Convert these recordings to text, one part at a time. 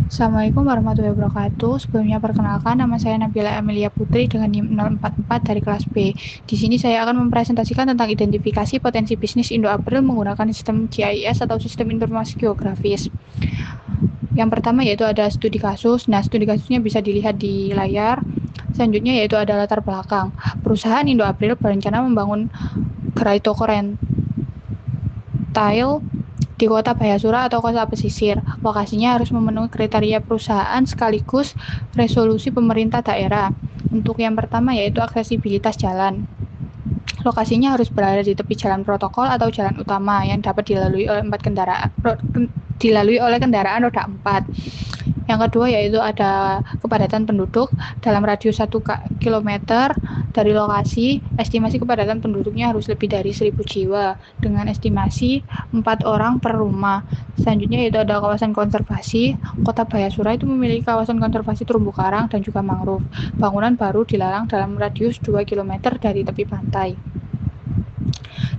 Assalamualaikum warahmatullahi wabarakatuh. Sebelumnya perkenalkan, nama saya Nabila Amelia Putri dengan NIM 044 dari kelas B. Di sini saya akan mempresentasikan tentang identifikasi potensi bisnis Indo-April menggunakan sistem GIS atau sistem informasi geografis. Yang pertama yaitu ada studi kasus. Nah, studi kasusnya bisa dilihat di layar. Selanjutnya yaitu ada latar belakang. Perusahaan Indo-April berencana membangun gerai toko retail di kota Bayasura atau kota pesisir. Lokasinya harus memenuhi kriteria perusahaan sekaligus resolusi pemerintah daerah. Untuk yang pertama yaitu aksesibilitas jalan. Lokasinya harus berada di tepi jalan protokol atau jalan utama yang dapat dilalui oleh kendaraan roda 4. Yang kedua yaitu ada kepadatan penduduk dalam radius 1 km dari lokasi. Estimasi kepadatan penduduknya harus lebih dari 1.000 jiwa dengan estimasi 4 orang per rumah. Selanjutnya yaitu ada kawasan konservasi. Kota Bayasura itu memiliki kawasan konservasi terumbu karang dan juga mangrove. Bangunan baru dilarang dalam radius 2 km dari tepi pantai.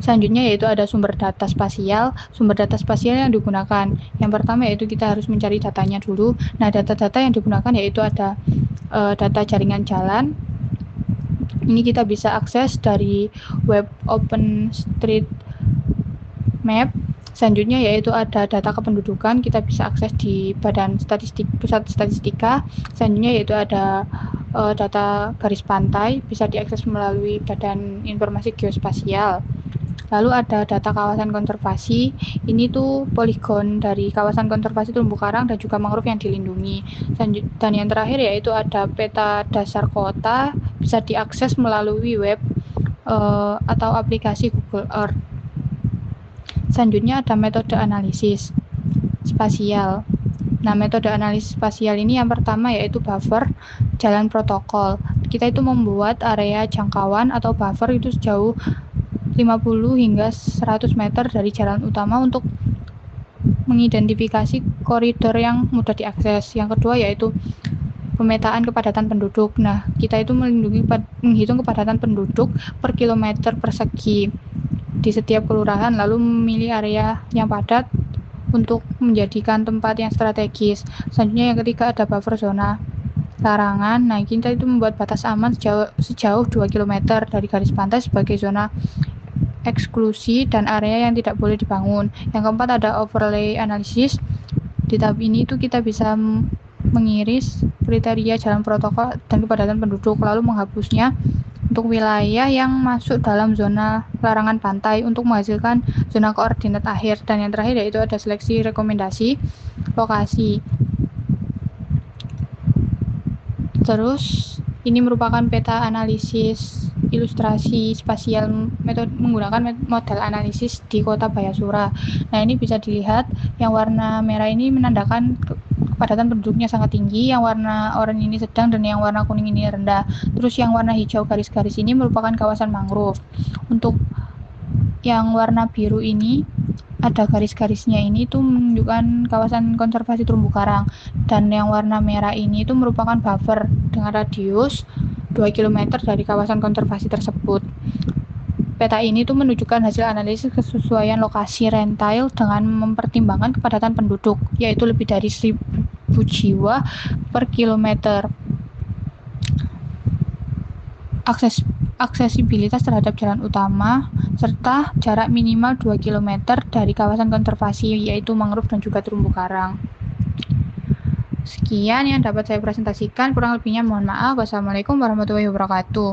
Selanjutnya yaitu ada sumber data spasial. Sumber data spasial yang digunakan. Yang pertama yaitu kita harus mencari datanya dulu. Nah, data-data yang digunakan yaitu ada data jaringan jalan. Ini kita bisa akses dari web OpenStreetMap. Selanjutnya yaitu ada data kependudukan, kita bisa akses di Badan Statistik Pusat Statistika. Selanjutnya yaitu ada data garis pantai, bisa diakses melalui Badan Informasi Geospasial. Lalu ada data kawasan konservasi, ini tuh poligon dari kawasan konservasi terumbu karang dan juga mangrove yang dilindungi. Dan yang terakhir yaitu ada peta dasar kota, bisa diakses melalui web atau aplikasi Google Earth. Selanjutnya ada metode analisis spasial. Nah, metode analisis spasial ini yang pertama yaitu buffer jalan protokol. Kita itu membuat area jangkauan atau buffer itu sejauh 50 hingga 100 meter dari jalan utama untuk mengidentifikasi koridor yang mudah diakses. Yang kedua yaitu pemetaan kepadatan penduduk. Nah, kita itu menghitung kepadatan penduduk per kilometer persegi di setiap kelurahan, lalu memilih area yang padat untuk menjadikan tempat yang strategis. Selanjutnya yang ketiga ada buffer zona larangan. Nah, kita itu membuat batas aman sejauh 2 km dari garis pantai sebagai zona eksklusi dan area yang tidak boleh dibangun. Yang keempat ada overlay analisis. Di tahap ini itu kita bisa mengiris kriteria jalan protokol dan kepadatan penduduk, lalu menghapusnya untuk wilayah yang masuk dalam zona larangan pantai untuk menghasilkan zona koordinat akhir. Dan yang terakhir yaitu ada seleksi rekomendasi lokasi. Terus ini merupakan peta analisis ilustrasi spasial menggunakan model analisis di kota Bayasura. Nah, ini bisa dilihat yang warna merah ini menandakan kepadatan penduduknya sangat tinggi, yang warna oranye ini sedang, dan yang warna kuning ini rendah. Terus yang warna hijau garis-garis ini merupakan kawasan mangrove. Untuk yang warna biru ini ada garis-garisnya, ini itu menunjukkan kawasan konservasi terumbu karang, dan yang warna merah ini itu merupakan buffer dengan radius 2 km dari kawasan konservasi tersebut. Peta ini tuh menunjukkan hasil analisis kesesuaian lokasi rentail dengan mempertimbangkan kepadatan penduduk, yaitu lebih dari 1.000 jiwa per kilometer. Aksesibilitas terhadap jalan utama, serta jarak minimal 2 km dari kawasan konservasi, yaitu mangrove dan juga terumbu karang. Sekian yang dapat saya presentasikan, kurang lebihnya mohon maaf. Wassalamualaikum warahmatullahi wabarakatuh.